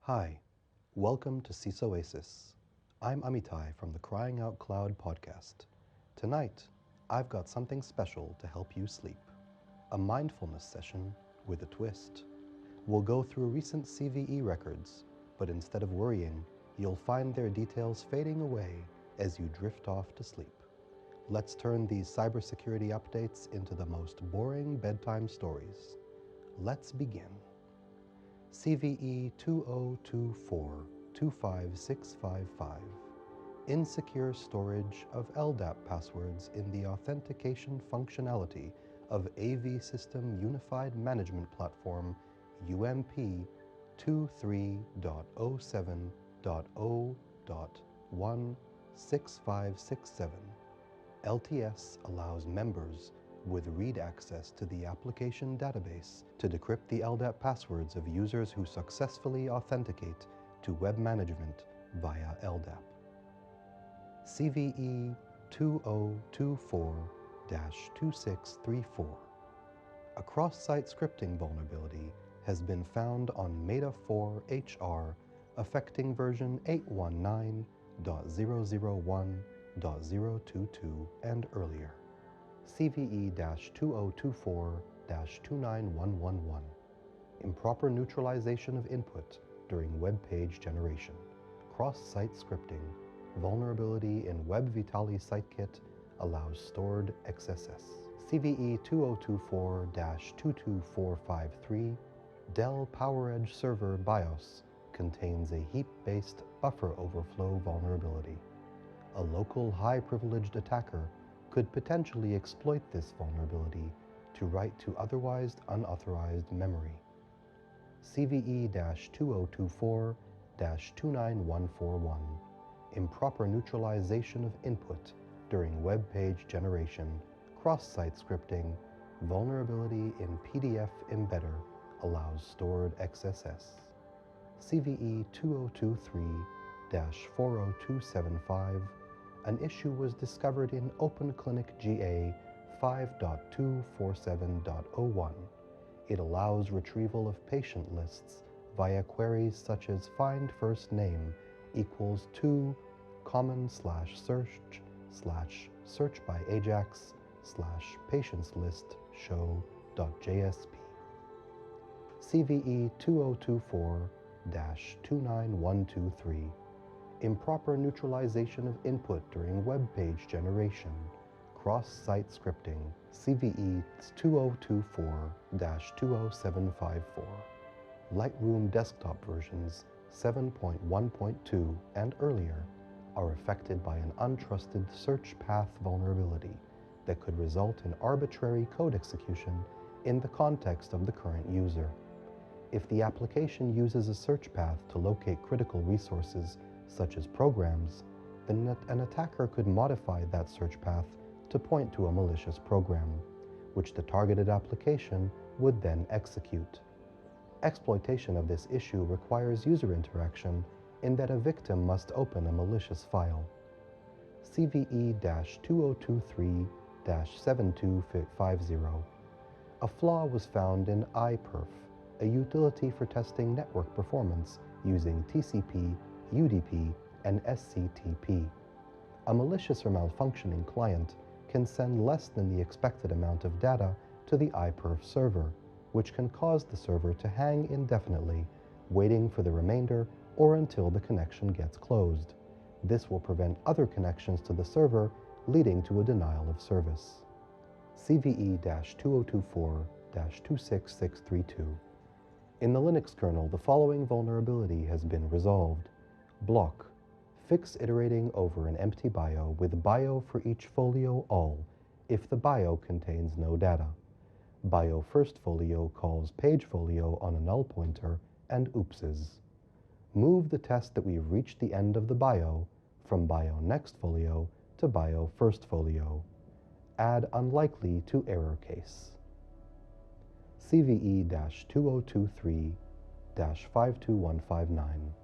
Hi, welcome to CISOasis. I'm Amitai from the Crying Out Cloud podcast. Tonight, I've got something special to help you sleep. A mindfulness session with a twist. We'll go through recent CVE records, but instead of worrying, you'll find their details fading away as you drift off to sleep. Let's turn these cybersecurity updates into the most boring bedtime stories. Let's begin. CVE 2024-25655. Insecure storage of LDAP passwords in the authentication functionality of AV System Unified Management Platform UMP 23.07.0.16567. LTS allows members with read access to the application database to decrypt the LDAP passwords of users who successfully authenticate to web management via LDAP. CVE 2024-2634. A cross-site scripting vulnerability has been found on Meta4HR affecting version 819.001.022 and earlier. CVE-2024-29111. Improper neutralization of input during web page generation. Cross-site scripting. Vulnerability in Web Vitali SiteKit allows stored XSS. CVE-2024-22453. Dell PowerEdge Server BIOS contains a heap-based buffer overflow vulnerability. A local high-privileged attacker could potentially exploit this vulnerability to write to otherwise unauthorized memory. CVE-2024-29141. Improper neutralization of input during web page generation, cross-site scripting, vulnerability in PDF embedder allows stored XSS. CVE-2023-40275. An issue was discovered in OpenClinic GA 5.247.01. It allows retrieval of patient lists via queries such as find first name equals to common/search/search by Ajax/patients list show.jsp. CVE 2024-29123. Improper neutralization of input during web page generation, cross-site scripting, CVE 2024-20754. Lightroom desktop versions 7.1.2 and earlier are affected by an untrusted search path vulnerability that could result in arbitrary code execution in the context of the current user. If the application uses a search path to locate critical resources such as programs, then an attacker could modify that search path to point to a malicious program, which the targeted application would then execute. Exploitation of this issue requires user interaction in that a victim must open a malicious file. CVE-2023-7250. A flaw was found in iPerf, a utility for testing network performance using TCP, UDP, and SCTP. A malicious or malfunctioning client can send less than the expected amount of data to the iPerf server, which can cause the server to hang indefinitely, waiting for the remainder or until the connection gets closed. This will prevent other connections to the server, leading to a denial of service. CVE-2024-26632. In the Linux kernel, the following vulnerability has been resolved. Block. Fix iterating over an empty bio with bio for each folio all if the bio contains no data. Bio first folio calls page folio on a null pointer and oopses. Move the test that we've reached the end of the bio from bio next folio to bio first folio. Add unlikely to error case. CVE-2023-52159.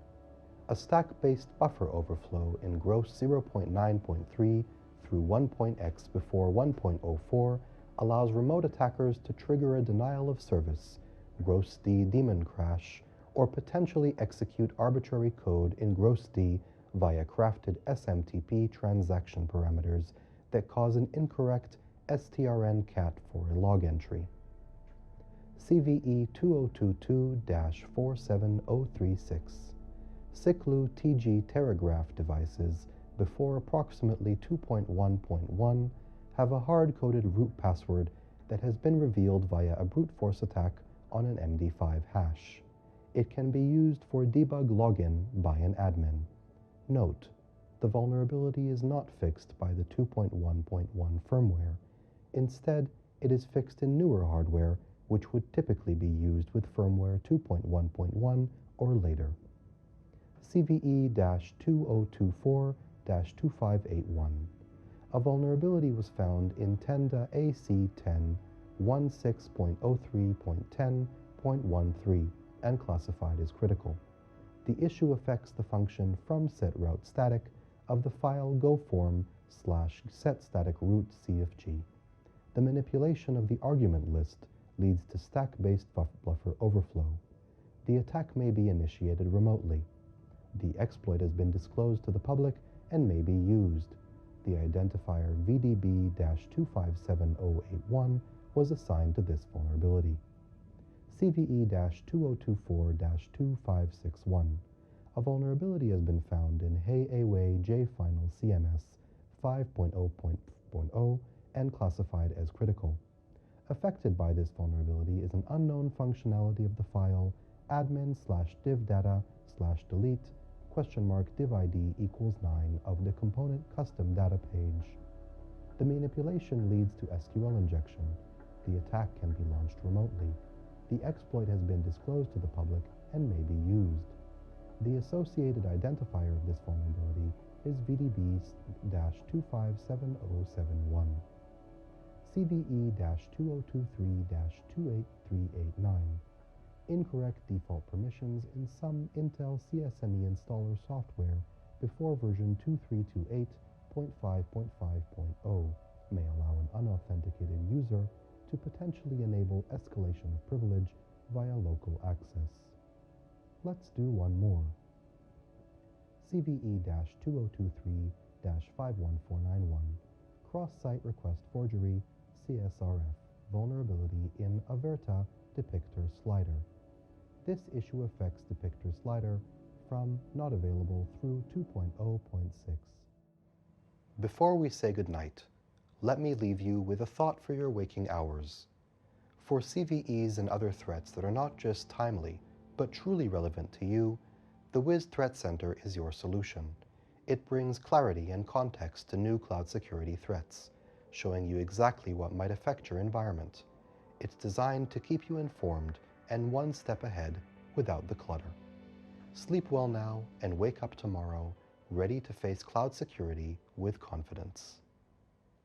A stack-based buffer overflow in gross 0.9.3 through 1.x before 1.04 allows remote attackers to trigger a denial of service, gross D daemon crash, or potentially execute arbitrary code in gross D via crafted SMTP transaction parameters that cause an incorrect strncat for a log entry. CVE 2022-47036. CICLU TG Telegraph devices before approximately 2.1.1 have a hard-coded root password that has been revealed via a brute force attack on an MD5 hash. It can be used for debug login by an admin. Note: the vulnerability is not fixed by the 2.1.1 firmware. Instead, it is fixed in newer hardware, which would typically be used with firmware 2.1.1 or later. CVE-2024-2581. A vulnerability was found in Tenda AC10 16.03.10.13 and classified as critical. The issue affects the function from setroute static of the file goform/setstaticroot.cfg. The manipulation of the argument list leads to stack-based buffer overflow. The attack may be initiated remotely. The exploit has been disclosed to the public and may be used. The identifier VDB-257081 was assigned to this vulnerability. CVE-2024-2561. A vulnerability has been found in HeyAway JFinal CMS 5.0.0 and classified as critical. Affected by this vulnerability is an unknown functionality of the file admin/divdata/delete $divid equals 9 of the component custom data page. The manipulation leads to SQL injection. The attack can be launched remotely. The exploit has been disclosed to the public and may be used. The associated identifier of this vulnerability is VDB-257071. CVE-2023-28389. Incorrect default permissions in some Intel CSME installer software before version 2328.5.5.0 may allow an unauthenticated user to potentially enable escalation of privilege via local access. Let's do one more. CVE-2023-51491. Cross-site request forgery, CSRF, vulnerability in Averta depictor slider. This issue affects depictor slider from not available through 2.0.6. Before we say goodnight, let me leave you with a thought for your waking hours. For CVEs and other threats that are not just timely, but truly relevant to you, the Wiz Threat Center is your solution. It brings clarity and context to new cloud security threats, showing you exactly what might affect your environment. It's designed to keep you informed and one step ahead without the clutter. Sleep well now and wake up tomorrow ready to face cloud security with confidence.